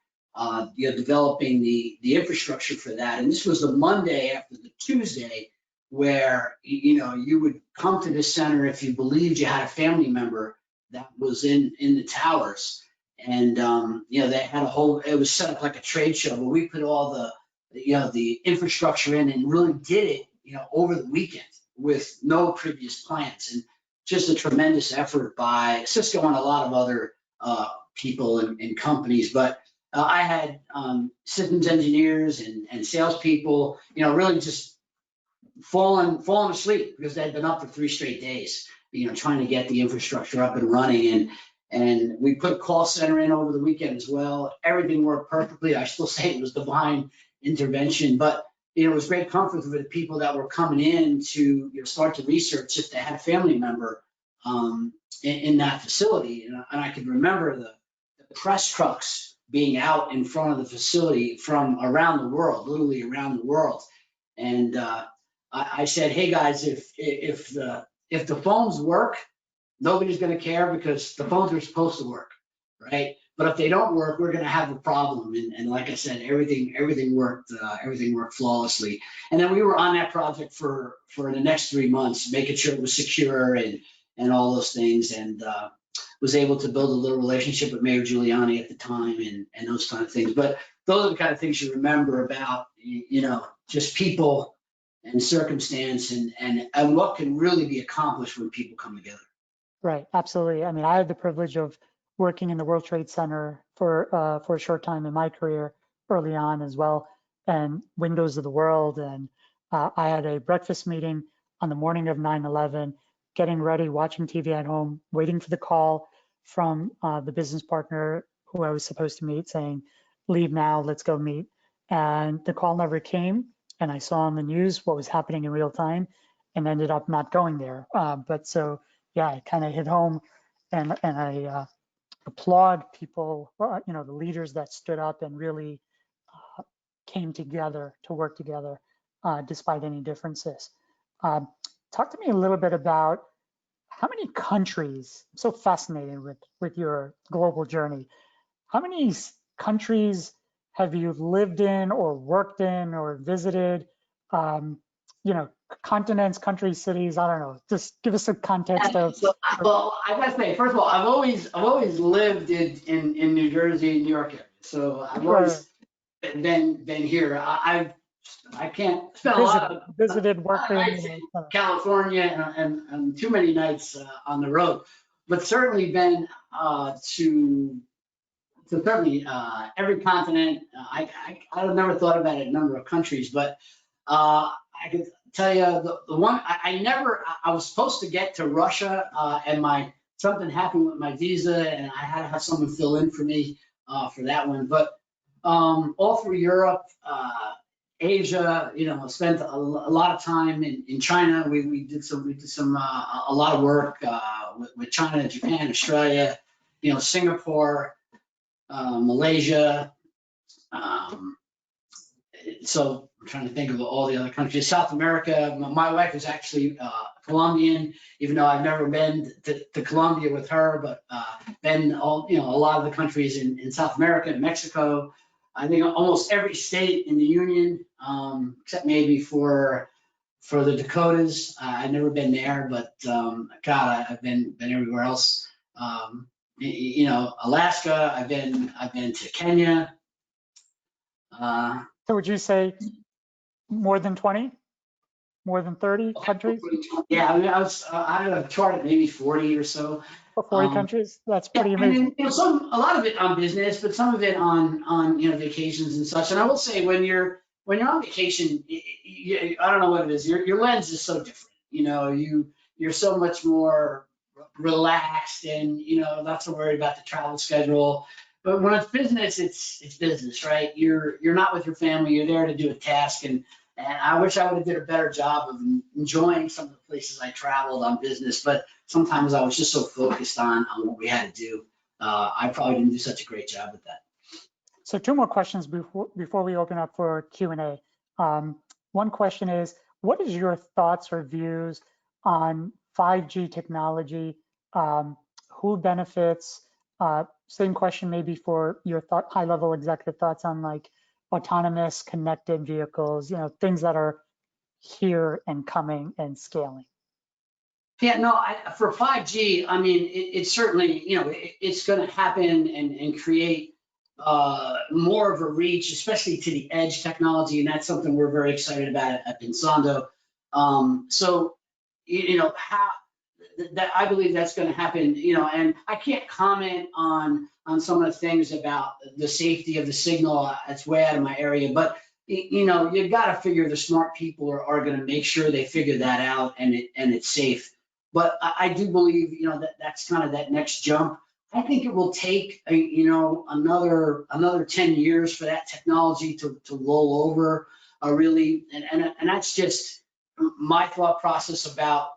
developing the infrastructure for that. And this was the Monday after the Tuesday, where you would come to this center if you believed you had a family member that was in the towers. And they had it was set up like a trade show, but we put all the infrastructure in and really did it over the weekend with no previous plans, and just a tremendous effort by Cisco and a lot of other people and companies. But I had systems engineers and salespeople, really just fallen asleep because they'd been up for 3 straight days, trying to get the infrastructure up and running. And we put a call center in over the weekend as well. Everything worked perfectly. I still say it was divine intervention, but it was great comfort for the people that were coming in to start to research if they had a family member in that facility. And I could remember the press trucks being out in front of the facility from around the world, literally around the world. And I said, hey guys, if the phones work, nobody's going to care because the phones are supposed to work, right? But if they don't work, we're going to have a problem. And like I said, everything worked flawlessly. And then we were on that project for the next 3 months, making sure it was secure and all those things, and was able to build a little relationship with Mayor Giuliani at the time and those kind of things. But those are the kind of things you remember about, just people and circumstance and what can really be accomplished when people come together. Right, absolutely. I mean, I had the privilege of working in the World Trade Center for a short time in my career early on as well, and Windows of the World. And I had a breakfast meeting on the morning of 9/11 getting ready, watching TV at home, waiting for the call from the business partner who I was supposed to meet saying, leave now, let's go meet. And the call never came. And I saw on the news what was happening in real time and ended up not going there. But so, yeah, it kind of hit home, and I applaud people, the leaders that stood up and really came together to work together despite any differences. Talk to me a little bit about how many countries, I'm so fascinated with your global journey. How many countries have you lived in or worked in or visited? Um, continents, countries, cities, I don't know. Just give us a context of. So, well, I gotta say, first of all, I've always lived in New Jersey and New York area. So I've always been here. I can't spend a lot of visited, worked in, nights in California and too many nights on the road, but certainly been to certainly every continent. I've never thought about a number of countries, but I can tell you the one I was supposed to get to Russia, and something happened with my visa, and I had to have someone fill in for me for that one. But all through Europe, Asia, spent a lot of time in China. We did some a lot of work with China, Japan, Australia, Singapore, Malaysia. So I'm trying to think of all the other countries. South America. My wife is actually Colombian, even though I've never been to Colombia with her, but been a lot of the countries in South America and Mexico. I think almost every state in the union, except maybe for the Dakotas. I've never been there, but God, I've been everywhere else. Alaska. I've been to Kenya. So would you say more than 20? More than 30 countries? Yeah, I mean, I don't know, charted maybe 40 or so. 40 countries? That's pretty amazing. And a lot of it on business, but some of it on vacations and such. And I will say, when you're on vacation, I don't know what it is. Your lens is so different. You're so much more relaxed, and not so worried about the travel schedule. But when it's business, it's business, right? You're not with your family. You're there to do a task, and I wish I would have did a better job of enjoying some of the places I traveled on business. But sometimes I was just so focused on what we had to do. I probably didn't do such a great job with that. So 2 more questions before we open up for Q&A. One question is, what is your thoughts or views on 5G technology? Who benefits? Same question maybe for your high-level executive thoughts on like autonomous connected vehicles, things that are here and coming and scaling. Yeah, no, for 5G, I mean, it's certainly, it's going to happen and create more of a reach, especially to the edge technology. And that's something we're very excited about at Pensando. So, how that I believe that's going to happen, and I can't comment on some of the things about the safety of the signal. It's way out of my area, but you got to figure the smart people are going to make sure they figure that out, and it's safe. But I do believe, that's kind of that next jump. I think it will take, another 10 years for that technology to roll over, really. And that's just my thought process about,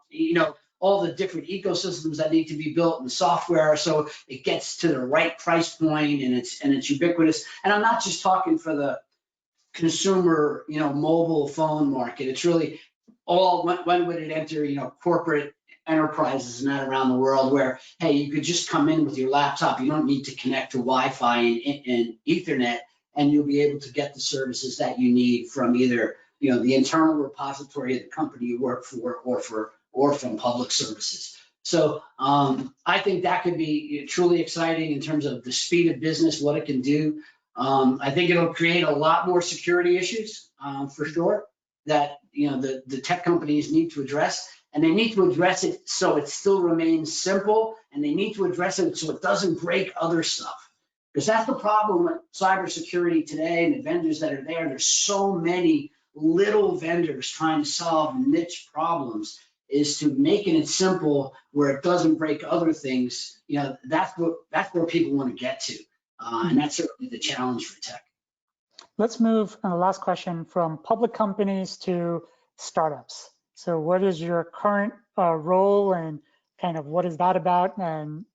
all the different ecosystems that need to be built in software, so it gets to the right price point and it's ubiquitous. And I'm not just talking for the consumer, mobile phone market. It's really all, when would it enter, corporate enterprises and that around the world, where, hey, you could just come in with your laptop. You don't need to connect to Wi-Fi and Ethernet, and you'll be able to get the services that you need from either, the internal repository of the company you work for, or from public services. So I think that could be truly exciting in terms of the speed of business, what it can do. I think it'll create a lot more security issues, for sure, that the tech companies need to address, and they need to address it so it still remains simple, and they need to address it so it doesn't break other stuff. Because that's the problem with cybersecurity today and the vendors that are there. There's so many little vendors trying to solve niche problems. is to making it simple where it doesn't break other things. You know, that's where people want to get to. And that's certainly the challenge for tech. Let's move on the last question from public companies to startups. So what is your current role and kind of what is that about, and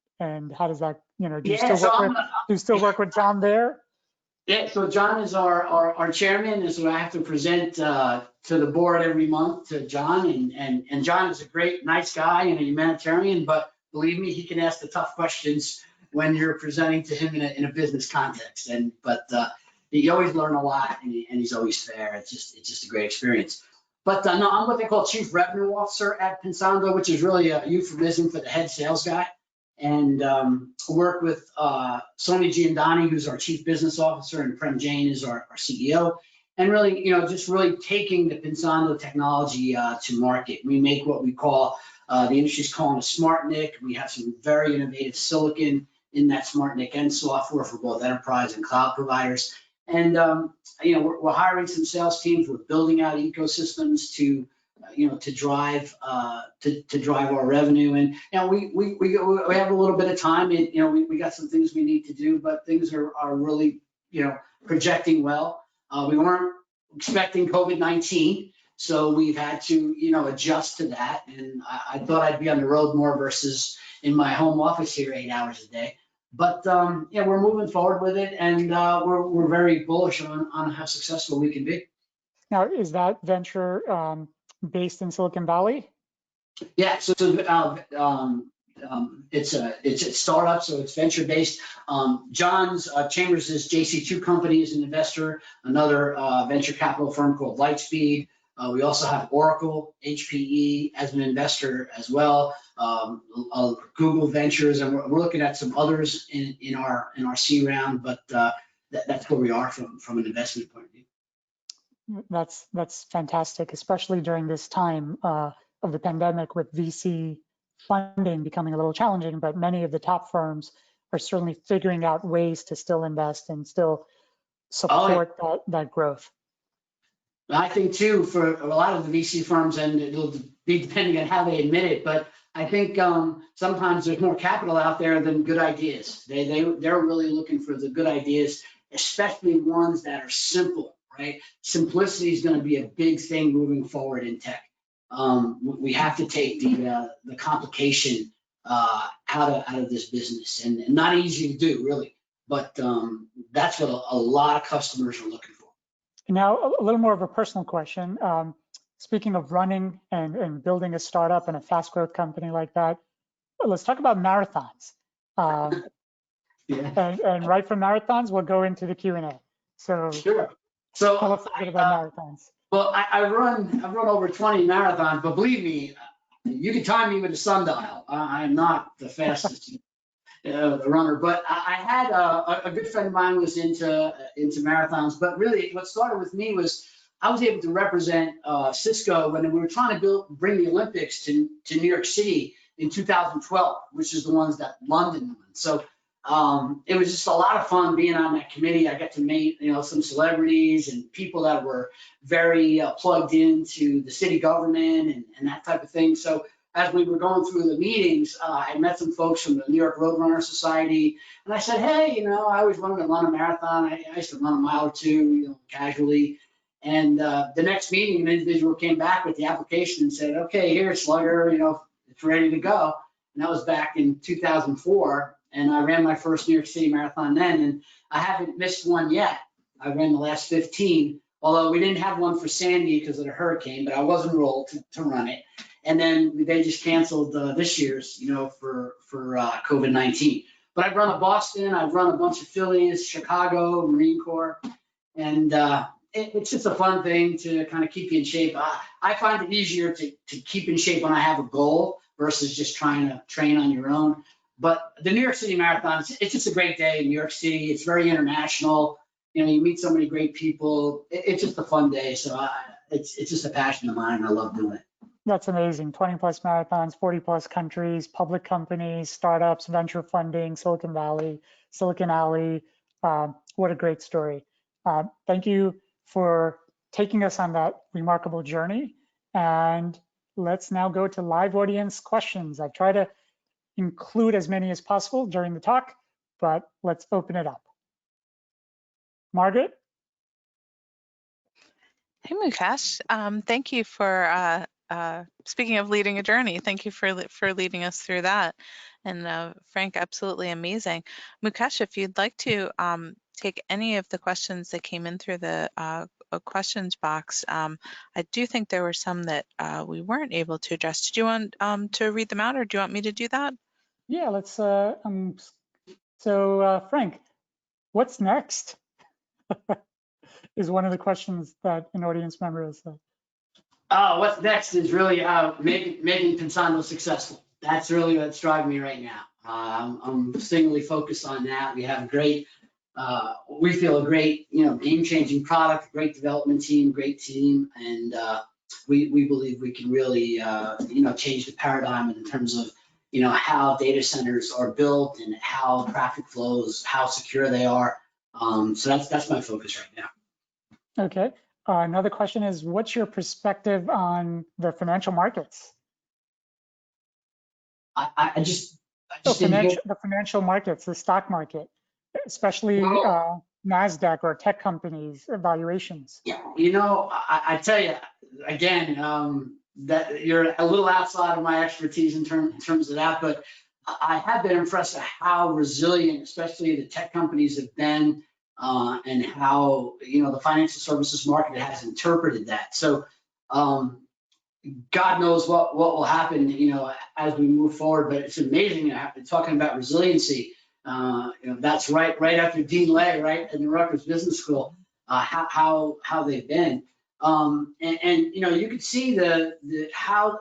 how does that, you know, do you still work with John there? Yeah, so John is our chairman, and so I have to present to the board every month to John, and John is a great, nice guy and a humanitarian, but believe me, he can ask the tough questions when you're presenting to him in a business context. But you always learn a lot, and he's always fair. It's just a great experience. But no, I'm what they call Chief Revenue Officer at Pensando, which is really a euphemism for the head sales guy. And work with Sonia Giandani, who's our Chief Business Officer, and Prem Jain is our CEO. And really, you know, just really taking the Pensando technology to market. We make what we call, the industry's calling a smart NIC. We have some very innovative silicon in that smart NIC and software for both enterprise and cloud providers. And, you know, we're hiring some sales teams. We're building out ecosystems to, you know, to drive our revenue. And, you know, we have a little bit of time, and, you know, we got some things we need to do, but things are really, you know, projecting well. We weren't expecting COVID-19, so we've had to, you know, adjust to that. And I thought I'd be on the road more versus in my home office here 8 hours a day. But yeah, we're moving forward with it, and we're very bullish on how successful we can be. Now, is that venture based in Silicon Valley? Yeah, so it's a startup, so it's venture based. John's Chambers' JC2 company is an investor, another venture capital firm called Lightspeed. We also have Oracle, HPE as an investor as well, Google Ventures, and we're looking at some others in our C round, but that's where we are from an investment point of view. That's fantastic, especially during this time of the pandemic with VC funding becoming a little challenging, but many of the top firms are certainly figuring out ways to still invest and still support that growth. I think too, for a lot of the VC firms, and it'll be depending on how they admit it, but I think sometimes there's more capital out there than good ideas. They're really looking for the good ideas, especially ones that are simple, right? Simplicity is going to be a big thing moving forward in tech. We have to take the complication out of this business, and not easy to do, really. But that's what a lot of customers are looking for. Now, a little more of a personal question. Speaking of running and building a startup and a fast growth company like that, let's talk about marathons. Yeah. And right from marathons, we'll go into the Q&A. So, sure. So tell us a bit about marathons. Well, I've run over 20 marathons, but believe me, you can time me with a sundial. I'm not the fastest runner, but I had a good friend of mine was into marathons. But really, what started with me was I was able to represent Cisco when we were trying to bring the Olympics to New York City in 2012, which is the ones that London won. So it was just a lot of fun being on that committee. I got to meet, you know, some celebrities and people that were very plugged into the city government and that type of thing. So as we were going through the meetings, I met some folks from the New York Roadrunner Society, and I said, hey, you know, I always wanted to run a marathon. I used to run a mile or two, you know, casually. And the next meeting, an individual came back with the application and said, okay, here, slugger, you know, it's ready to go. And that was back in 2004. And I ran my first New York City marathon then, and I haven't missed one yet. I ran the last 15, although we didn't have one for Sandy because of the hurricane, but I was enrolled to run it. And then they just canceled this year's, you know, for COVID-19. But I've run a Boston, I've run a bunch of Phillies, Chicago, Marine Corps, and it's just a fun thing to kind of keep you in shape. I find it easier to keep in shape when I have a goal versus just trying to train on your own. But the New York City Marathon, it's just a great day in New York City. It's very international. You know, you meet so many great people. It's just a fun day. So it's just a passion of mine. I love doing it. That's amazing. 20 plus marathons, 40 plus countries, public companies, startups, venture funding, Silicon Valley, Silicon Alley. What a great story. Thank you for taking us on that remarkable journey. And let's now go to live audience questions. I try to include as many as possible during the talk, but let's open it up. Margaret? Hey, Mukesh. Thank you for speaking of leading a journey. Thank you for leading us through that. And Frank, absolutely amazing. Mukesh, if you'd like to take any of the questions that came in through the questions box, I do think there were some that we weren't able to address. Did you want to read them out, or do you want me to do that? Yeah, let's, Frank, what's next? Is one of the questions that an audience member has said. What's next is really making Pensando successful. That's really what's driving me right now. I'm singly focused on that. We have we feel a great, game-changing product, great development team, great team, and we believe we can really, change the paradigm in terms of, how data centers are built and how traffic flows, how secure they are. So that's my focus right now. Okay. Another question is, what's your perspective on the financial markets? I just didn't hear. The financial markets, the stock market, especially NASDAQ or tech companies' valuations. Yeah, I tell you, again, that you're a little outside of my expertise in terms of that, but I have been impressed at how resilient, especially the tech companies have been, and how, the financial services market has interpreted that. So, God knows what will happen, as we move forward, but it's amazing talking about resiliency. That's right after Dean Lay, right, in the Rutgers Business School, how they've been. And you could see how,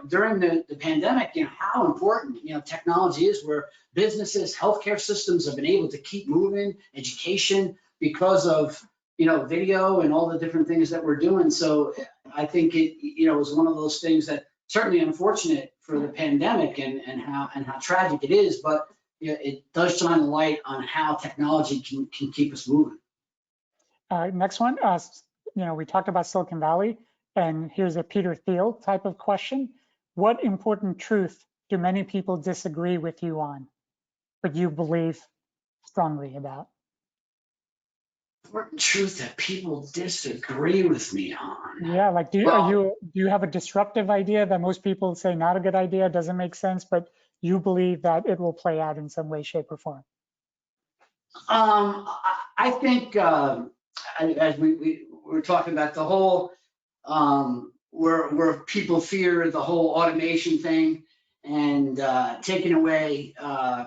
during the pandemic, how important, technology is, where businesses, healthcare systems have been able to keep moving, education, because of, video and all the different things that we're doing. So I think it, was one of those things that certainly unfortunate for the pandemic and how tragic it is, but it does shine a light on how technology can keep us moving. Next one, we talked about Silicon Valley, and here's a Peter Thiel type of question. What important truth do many people disagree with you on, but you believe strongly about? Important truth that people disagree with me on. Yeah, like do you have a disruptive idea that most people say not a good idea, doesn't make sense, but you believe that it will play out in some way, shape, or form? I think as we were talking about the whole where people fear the whole automation thing and taking away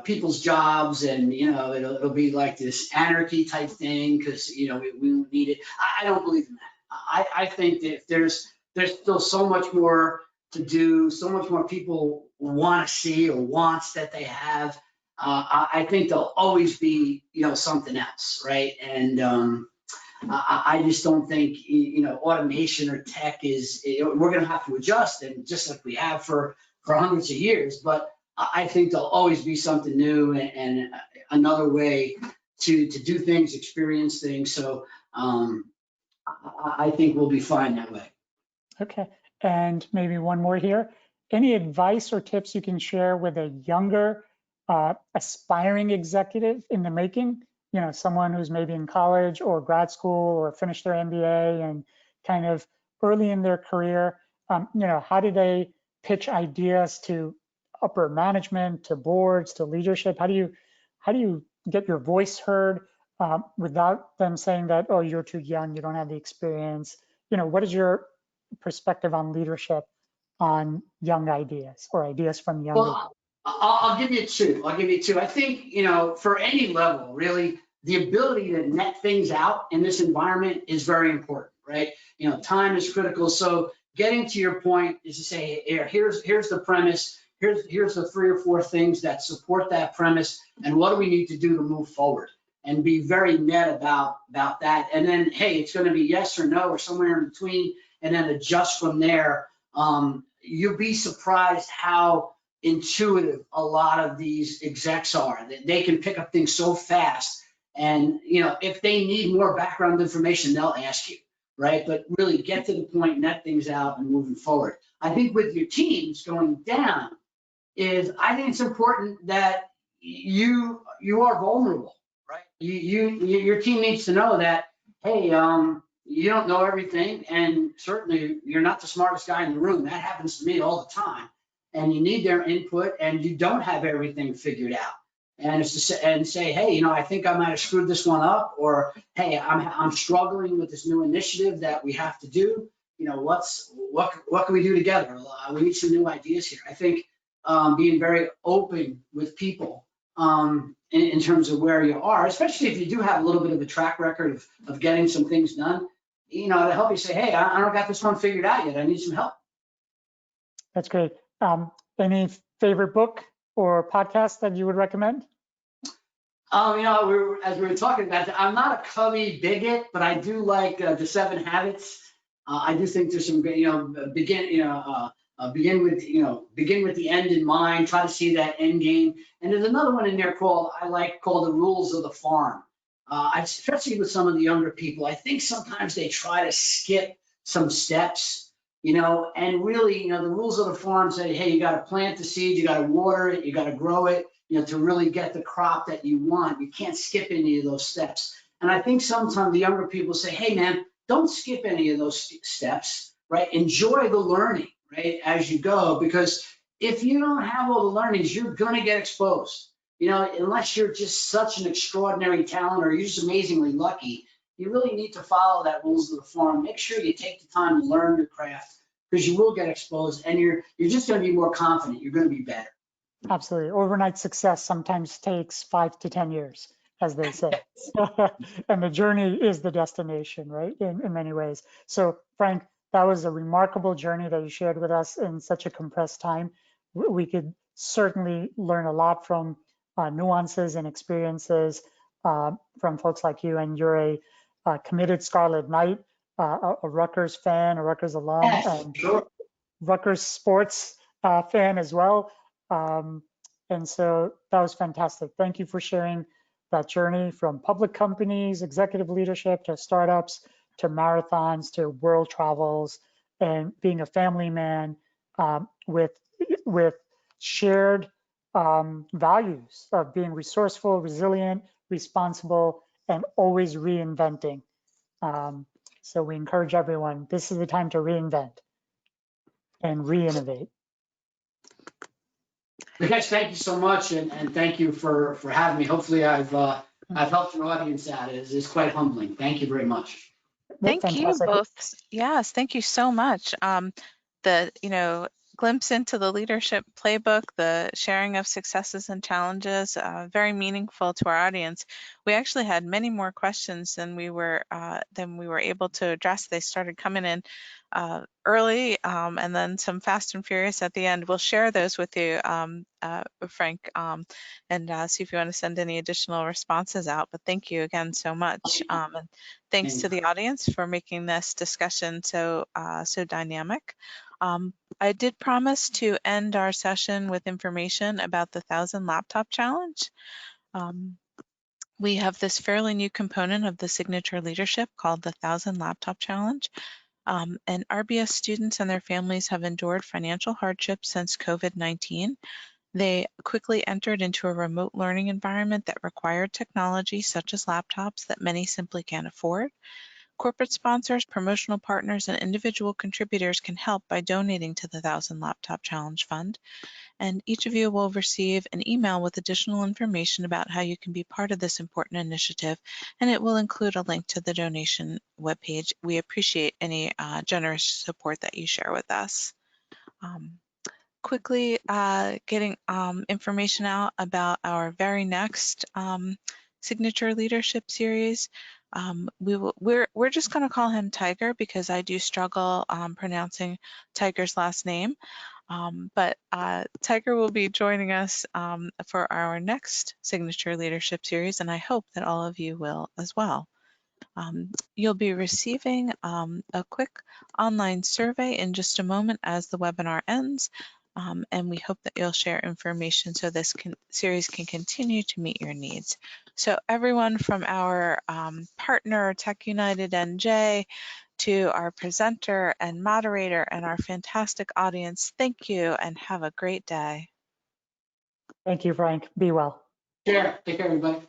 people's jobs, and it'll be like this anarchy type thing because we won't need it. I don't believe in that. I think that there's still so much more to do, so much more people want to see or wants that they have. I think there'll always be something else, right? And I just don't think automation or tech is. We're going to have to adjust, and just like we have for hundreds of years. But I think there'll always be something new and another way to do things, experience things. So I think we'll be fine that way. Okay, and maybe one more here. Any advice or tips you can share with a younger aspiring executive in the making? Someone who's maybe in college or grad school or finished their MBA and kind of early in their career. How do they pitch ideas to upper management, to boards, to leadership? How do you get your voice heard without them saying that, oh, you're too young, you don't have the experience? What is your perspective on leadership on young ideas or ideas from younger? Well, I'll give you two. I think, for any level, really, the ability to net things out in this environment is very important, right? Time is critical. So getting to your point is to say, here's the premise. Here's the 3 or 4 things that support that premise, and what do we need to do to move forward, and be very net about that. And then, hey, it's going to be yes or no or somewhere in between, and then adjust from there. You'll be surprised how intuitive a lot of these execs are. That they can pick up things so fast, and if they need more background information, they'll ask you. right? But really get to the point, net things out, and moving forward. I think with your teams going down is I think it's important that you are vulnerable, right? Your team needs to know that, hey, you don't know everything, and certainly you're not the smartest guy in the room. That happens to me all the time, and you need their input, and you don't have everything figured out. And it's to say, hey, I think I might have screwed this one up, or hey, I'm struggling with this new initiative that we have to do. What can we do together? We need some new ideas here. I think being very open with people in terms of where you are, especially if you do have a little bit of a track record of getting some things done, to help you say, hey, I don't got this one figured out yet. I need some help. That's great. Any favorite book or podcast that you would recommend? As we were talking about, I'm not a Covey bigot, but I do like the 7 Habits. I do think there's some great, begin with the end in mind. Try to see that end game. And there's another one in there called The Rules of the Farm. Especially with some of the younger people, I think sometimes they try to skip some steps, and really, the rules of the farm say, hey, you got to plant the seed, you got to water it, you got to grow it, to really get the crop that you want. You can't skip any of those steps. And I think sometimes the younger people say, hey, man, don't skip any of those steps, right? Enjoy the learning, right, as you go, because if you don't have all the learnings, you're going to get exposed. Unless you're just such an extraordinary talent or you're just amazingly lucky, you really need to follow that rules of the farm. Make sure you take the time to learn your craft, because you will get exposed, and you're just going to be more confident. You're going to be better. Absolutely. Overnight success sometimes takes 5 to 10 years, as they say. And the journey is the destination, right? In many ways. So, Frank, that was a remarkable journey that you shared with us in such a compressed time. We could certainly learn a lot from nuances and experiences from folks like you. And you're a committed Scarlet Knight, a Rutgers fan, a Rutgers alum, and Sure. Rutgers sports fan as well. And so that was fantastic. Thank you for sharing that journey from public companies, executive leadership, to startups, to marathons, to world travels, and being a family man with shared values of being resourceful, resilient, responsible, and always reinventing. So we encourage everyone, this is the time to reinvent and re-innovate. Mukesh, thank you so much, and thank you for having me. Hopefully, I've helped your audience out. It's quite humbling. Thank you very much. Thank you Fantastic. both. Yes, thank you so much. The glimpse into the leadership playbook, the sharing of successes and challenges, very meaningful to our audience. We actually had many more questions than we were able to address. They started coming in early, and then some fast and furious at the end. We'll share those with you, Frank, and see if you want to send any additional responses out. But thank you again so much, and thanks to the audience for making this discussion so dynamic. I did promise to end our session with information about the 1,000 Laptop Challenge. We have this fairly new component of the signature leadership called the 1,000 Laptop Challenge. And RBS students and their families have endured financial hardship since COVID-19. They quickly entered into a remote learning environment that required technology such as laptops that many simply can't afford. Corporate sponsors, promotional partners, and individual contributors can help by donating to the 1,000 Laptop Challenge Fund. And each of you will receive an email with additional information about how you can be part of this important initiative, and it will include a link to the donation webpage. We appreciate any generous support that you share with us. Quickly getting information out about our very next signature leadership series. We're just going to call him Tiger because I do struggle pronouncing Tiger's last name. But Tiger will be joining us for our next signature leadership series, and I hope that all of you will as well. You'll be receiving a quick online survey in just a moment as the webinar ends. And we hope that you'll share information so this series can continue to meet your needs. So everyone from our partner, Tech United NJ, To our presenter and moderator and our fantastic audience, thank you and have a great day. Thank you, Frank. Be well. Take care, everybody.